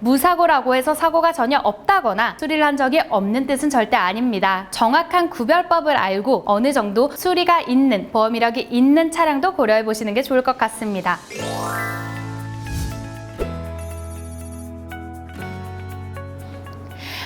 무사고라고 해서 사고가 전혀 없다거나 수리를 한 적이 없는 뜻은 절대 아닙니다. 정확한 구별법을 알고 어느 정도 수리가 있는, 보험 이력이 있는 차량도 고려해 보시는 게 좋을 것 같습니다.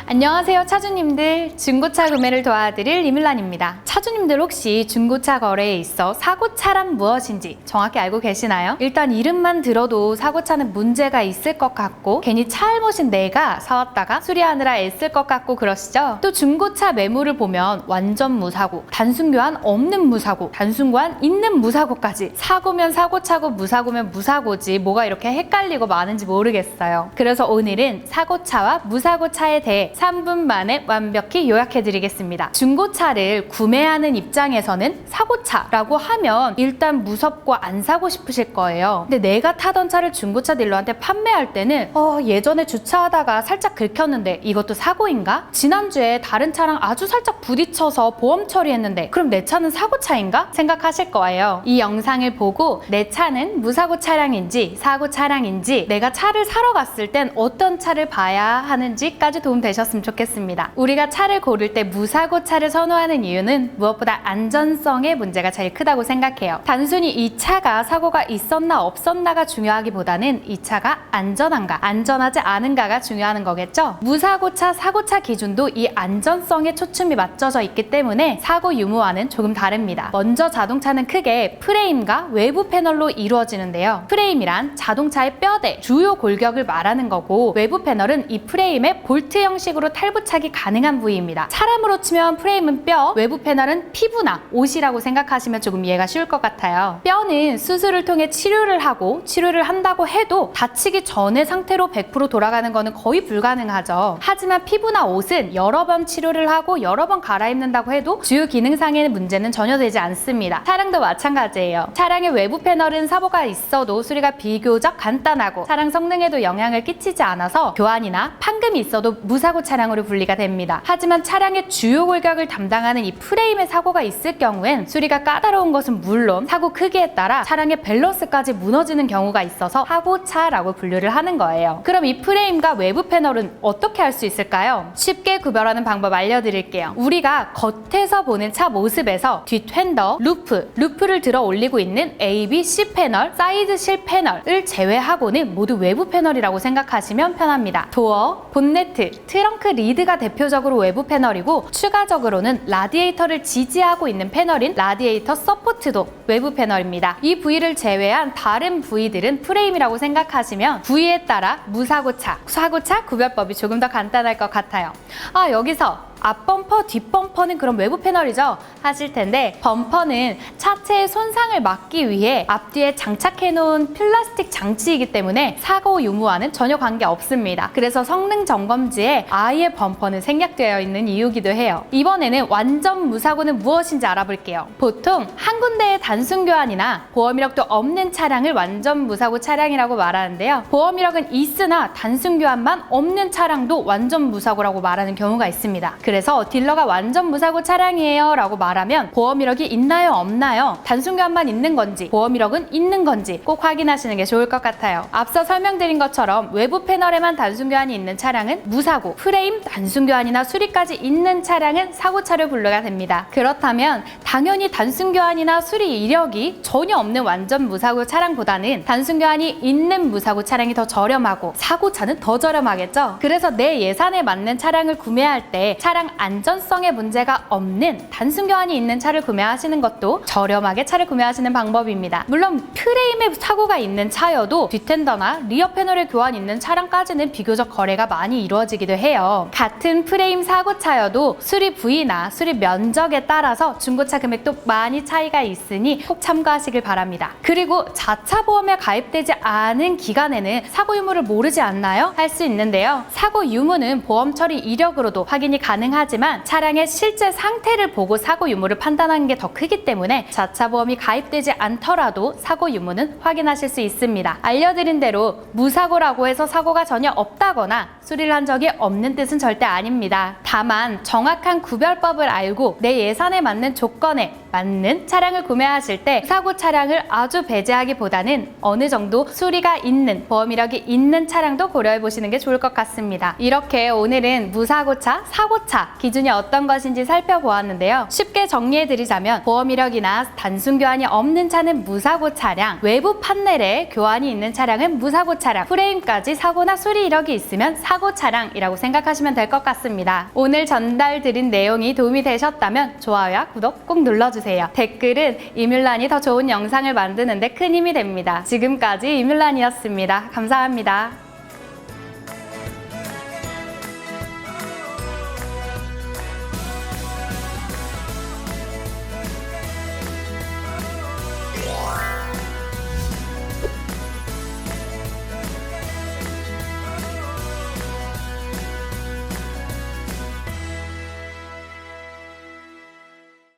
안녕하세요 차주님들, 중고차 구매를 도와드릴 이밀란입니다. 차주님들 혹시 중고차 거래에 있어 사고차란 무엇인지 정확히 알고 계시나요? 일단 이름만 들어도 사고차는 문제가 있을 것 같고 괜히 차 알못인 내가 사왔다가 수리하느라 애쓸 것 같고 그러시죠? 또 중고차 매물을 보면 완전 무사고, 단순 교환 없는 무사고, 단순 교환 있는 무사고까지, 사고면 사고차고 무사고면 무사고지 뭐가 이렇게 헷갈리고 많은지 모르겠어요. 그래서 오늘은 사고차와 무사고차에 대해 3분 만에 완벽히 요약해드리겠습니다. 중고차를 구매하는 입장에서는 사고차라고 하면 일단 무섭고 안 사고 싶으실 거예요. 근데 내가 타던 차를 중고차 딜러한테 판매할 때는 예전에 주차하다가 살짝 긁혔는데 이것도 사고인가? 지난주에 다른 차랑 아주 살짝 부딪혀서 보험 처리했는데 그럼 내 차는 사고차인가? 생각하실 거예요. 이 영상을 보고 내 차는 무사고 차량인지 사고 차량인지, 내가 차를 사러 갔을 땐 어떤 차를 봐야 하는지까지 도움 되셨으면 좋겠습니다. 우리가 차를 고를 때 무사고 차를 선호하는 이유는 무엇보다 안전성의 문제가 제일 크다고 생각해요. 단순히 이 차가 사고가 있었나 없었나가 중요하기보다는 이 차가 안전한가 안전하지 않은가가 중요한 거겠죠. 무사고차, 사고차 기준도 이 안전성에 초점이 맞춰져 있기 때문에 사고 유무와는 조금 다릅니다. 먼저 자동차는 크게 프레임과 외부 패널로 이루어지는데요. 프레임이란 자동차의 뼈대, 주요 골격을 말하는 거고, 외부 패널은 이 프레임에 볼트 형식으로 탈부착이 가능한 부위입니다. 사람으로 치면 프레임은 뼈, 외부 패널은 피부나 옷이라고 생각하시면 조금 이해가 쉬울 것 같아요. 뼈는 수술을 통해 치료를 하고, 치료를 한다고 해도 다치기 전의 상태로 100% 돌아가는 것은 거의 불가능하죠. 하지만 피부나 옷은 여러 번 치료를 하고 여러 번 갈아입는다고 해도 주요 기능상의 문제는 전혀 되지 않습니다. 차량도 마찬가지예요. 차량의 외부 패널은 사고가 있어도 수리가 비교적 간단하고 차량 성능에도 영향을 끼치지 않아서 교환이나 판금이 있어도 무사고 차량으로 분리가 됩니다. 하지만 차량의 주요 골격을 담당하는 이 프레임에 사고가 있을 경우엔 수리가 까다로운 것은 물론 사고 크기에 따라 차량의 밸런스까지 무너지는 경우가 있어서 사고차라고 분류를 하는 거예요. 그럼 이 프레임과 외부 패널은 어떻게 할 수 있을까요? 쉽게 구별하는 방법 알려드릴게요. 우리가 겉에서 보는 차 모습에서 뒷-휀더, 루프를 들어 올리고 있는 A, B, C 패널, 사이드 실 패널을 제외하고는 모두 외부 패널이라고 생각하시면 편합니다. 도어, 본네트, 트렁크 리드가 대표적으로 외부 패널이고, 추가적으로는 라디에이터를 지지하고 있는 패널인 라디에이터 서포트도 외부 패널입니다. 이 부위를 제외한 다른 부위들은 프레임이라고 생각하시면 부위에 따라 무사고차, 사고차 구별법이 조금 더 간단할 것 같아요. 여기서 앞범퍼, 뒷범퍼는 그럼 외부 패널이죠? 하실 텐데, 범퍼는 차체의 손상을 막기 위해 앞뒤에 장착해 놓은 플라스틱 장치이기 때문에 사고 유무와는 전혀 관계 없습니다. 그래서 성능 점검지에 아예 범퍼는 생략되어 있는 이유기도 해요. 이번에는 완전 무사고는 무엇인지 알아볼게요. 보통 한 군데의 단순 교환이나 보험 이력도 없는 차량을 완전 무사고 차량이라고 말하는데요. 보험 이력은 있으나 단순 교환만 없는 차량도 완전 무사고라고 말하는 경우가 있습니다. 그래서 딜러가 완전 무사고 차량이에요 라고 말하면 보험 이력이 있나요 없나요? 단순 교환만 있는 건지 보험 이력은 있는 건지 꼭 확인하시는 게 좋을 것 같아요. 앞서 설명드린 것처럼 외부 패널에만 단순 교환이 있는 차량은 무사고, 프레임, 단순 교환이나 수리까지 있는 차량은 사고차로 분류가 됩니다. 그렇다면 당연히 단순 교환이나 수리 이력이 전혀 없는 완전 무사고 차량보다는 단순 교환이 있는 무사고 차량이 더 저렴하고 사고차는 더 저렴하겠죠? 그래서 내 예산에 맞는 차량을 구매할 때 차량 안전성에 문제가 없는 단순 교환이 있는 차를 구매하시는 것도 저렴하게 차를 구매하시는 방법입니다. 물론 프레임에 사고가 있는 차여도 뒷텐더나 리어 패널에 교환 있는 차량까지는 비교적 거래가 많이 이루어지기도 해요. 같은 프레임 사고차여도 수리 부위나 수리 면적에 따라서 중고차 금액도 많이 차이가 있으니 꼭 참고하시길 바랍니다. 그리고 자차 보험에 가입되지 않은 기간에는 사고 유무를 모르지 않나요? 할 수 있는데요. 사고 유무는 보험 처리 이력으로도 확인이 가능하지만 차량의 실제 상태를 보고 사고 유무를 판단하는 게 더 크기 때문에 자차 보험이 가입되지 않더라도 사고 유무는 확인하실 수 있습니다. 알려드린 대로 무사고라고 해서 사고가 전혀 없다거나 수리를 한 적이 없는 뜻은 절대 아닙니다. 다만 정확한 구별법을 알고 내 예산에 맞는 조건에 맞는 차량을 구매하실 때 무사고 차량을 아주 배제하기보다는 어느 정도 수리가 있는, 보험 이력이 있는 차량도 고려해 보시는 게 좋을 것 같습니다. 이렇게 오늘은 무사고차, 사고차 기준이 어떤 것인지 살펴보았는데요. 쉽게 정리해 드리자면 보험 이력이나 단순 교환이 없는 차는 무사고 차량, 외부 판넬에 교환이 있는 차량은 무사고 차량, 프레임까지 사고나 수리 이력이 있으면 사고 차량이라고 생각하시면 될 것 같습니다. 오늘 전달드린 내용이 도움이 되셨다면 좋아요와 구독 꼭 눌러주세요. 댓글은 이뮬란이 더 좋은 영상을 만드는데 큰 힘이 됩니다. 지금까지 이뮬란이었습니다. 감사합니다.